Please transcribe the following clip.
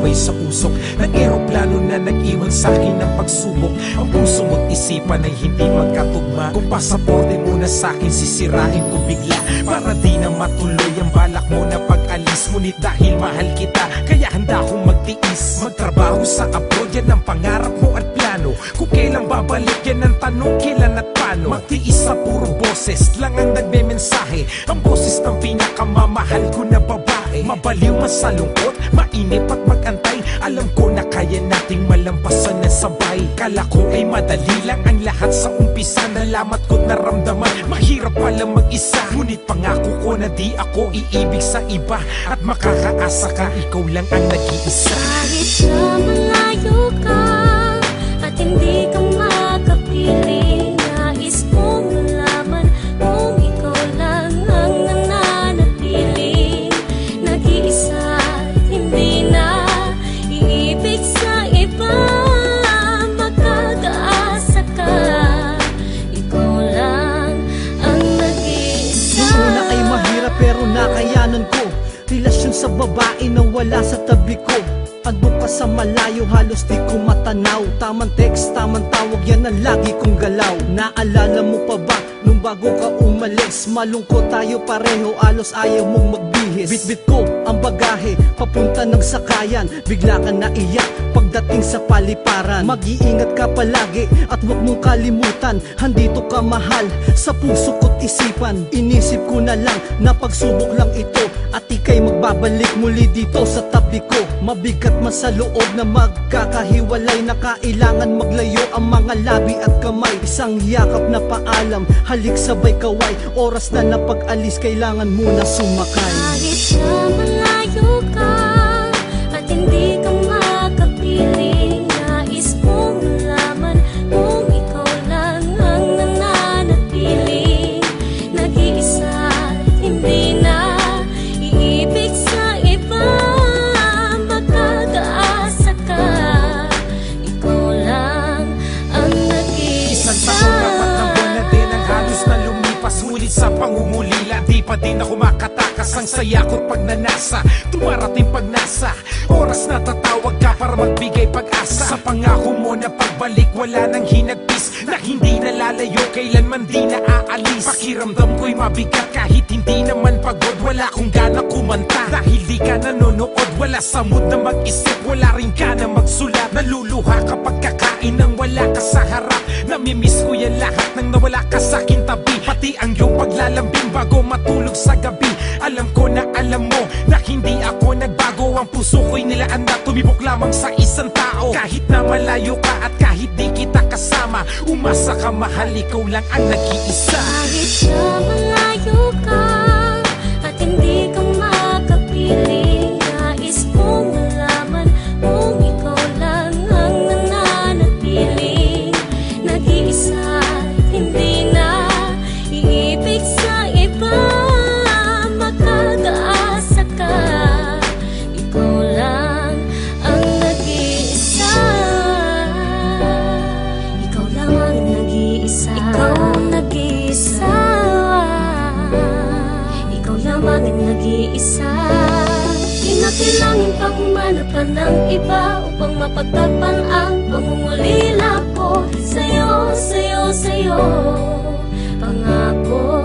sabay sa usok ng eroplano na nag-iwan sa'kin ng pagsubok. Ang puso mo't isipan ay hindi magkatugma. Kung pasaporte mo na sa'kin, sisirain ko bigla para di na matuloy ang balak mo na pag-alis. Ngunit dahil mahal kita, kaya handa akong magtiis. Magtrabaho sa abroad, yan ang pangarap mo at plano. Kung kailan babalik, yan ang tanong, kailan at paano. Magtiis sa puro boses lang ang nagmemensahe. Ang boses ng pinakamamahal ko na babae. Mabaliw man sa lungkot, mainip at mag-antay. Alam ko na kaya nating malampasan ng sabay. Kala ko ay madali lang ang lahat sa umpisa. Nalamat ko't naramdaman, mahirap pala mag-isa. Ngunit pangako ko na di ako iibig sa iba. At makakaasa ka, ikaw lang ang nag-iisa. Kahit na malayo ka at hindi ka makapiling, nais kong malaman kung ikaw lang ang nananatiling. Nag-iisa, hindi na iibig sa iba. Makakaasa ka, ikaw lang ang nag-iisa. Noong una ay mahirap pero nakayanan ko. Relasyon sa babae na wala sa tabi ko. Ando ka sa malayo, halos di ko matanaw. Tamang text, tamang tawag, yan ang lagi kong galaw. Naalala mo pa ba, nung bago ka umalis? Malungkot tayo pareho, alos ayaw mong magbihis. Bitbit ko ang bagahe, papunta ng sakayan. Bigla ka naiyak, pagdating sa paliparan. Mag-iingat ka palagi, at huwag mong kalimutan, handito ka mahal, sa puso ko't isipan. Inisip ko na lang, na pagsubok lang ito, at ika'y magbabalik muli dito sa tabi ko. Mabigat man sa loob na magkakahiwalay, na kailangan maglayo ang mga labi at kamay. Isang yakap na paalam, halik sabay kaway. Oras na na pag-alis, kailangan mo na sumakay. Kahit na malayo ka at hindi ka makapiling, nais kong malaman kung ikaw lang ang nananatiling. Nag-iisa, hindi na iibig sa iba. Makakaasa ka, ikaw lang ang nag-iisa. Isang taon, dapat na buwan na din ang halos na lumipas. Ngunit sa pangungulila, di pa din ako makatakas. Ang saya ko't pag nanasa, dumarating pag nasa oras na tatawag ka para magbigay pag-asa. Sa pangako mo na pagbalik, wala nang hinagpis, na hindi nalalayo, kailanman di na aalis. Pakiramdam ko'y mabigat kahit hindi naman pagod. Wala kong gana kumanta dahil di ka nanonood. Wala sa mood na mag-isip, wala rin ka na magsulat. Naluluha kapag kakain nang wala ka sa harap. Namimiss ko yan lahat nang nawala ka sa akin tabi. Pati ang iyong paglalambing bago matulog sa gabi. Alam ko na alam mo na hindi ako nagbago. Ang puso ko'y nilaan na tumibok lamang sa isang tao. Kahit na malayo ka at kahit di kita kasama, umasa ka mahal, ikaw lang ang nag-iisa. Kahit na malayo ka at hindi ka makapiling, nais kong malaman kung ikaw lang ang nananatiling. Nag-iisa, hindi na iibig sa iba. Makakaasa ka, ikaw lang ang nag-iisa. Ikaw lang ang nag-iisa. Ikaw ang nag-iisa. Ikaw lamang ang nag-iisa. Di na kailangan pang humanap pa ng iba upang mapagtakpan ang pangungulila ko sa'yo, sa'yo, sa'yo. Pangako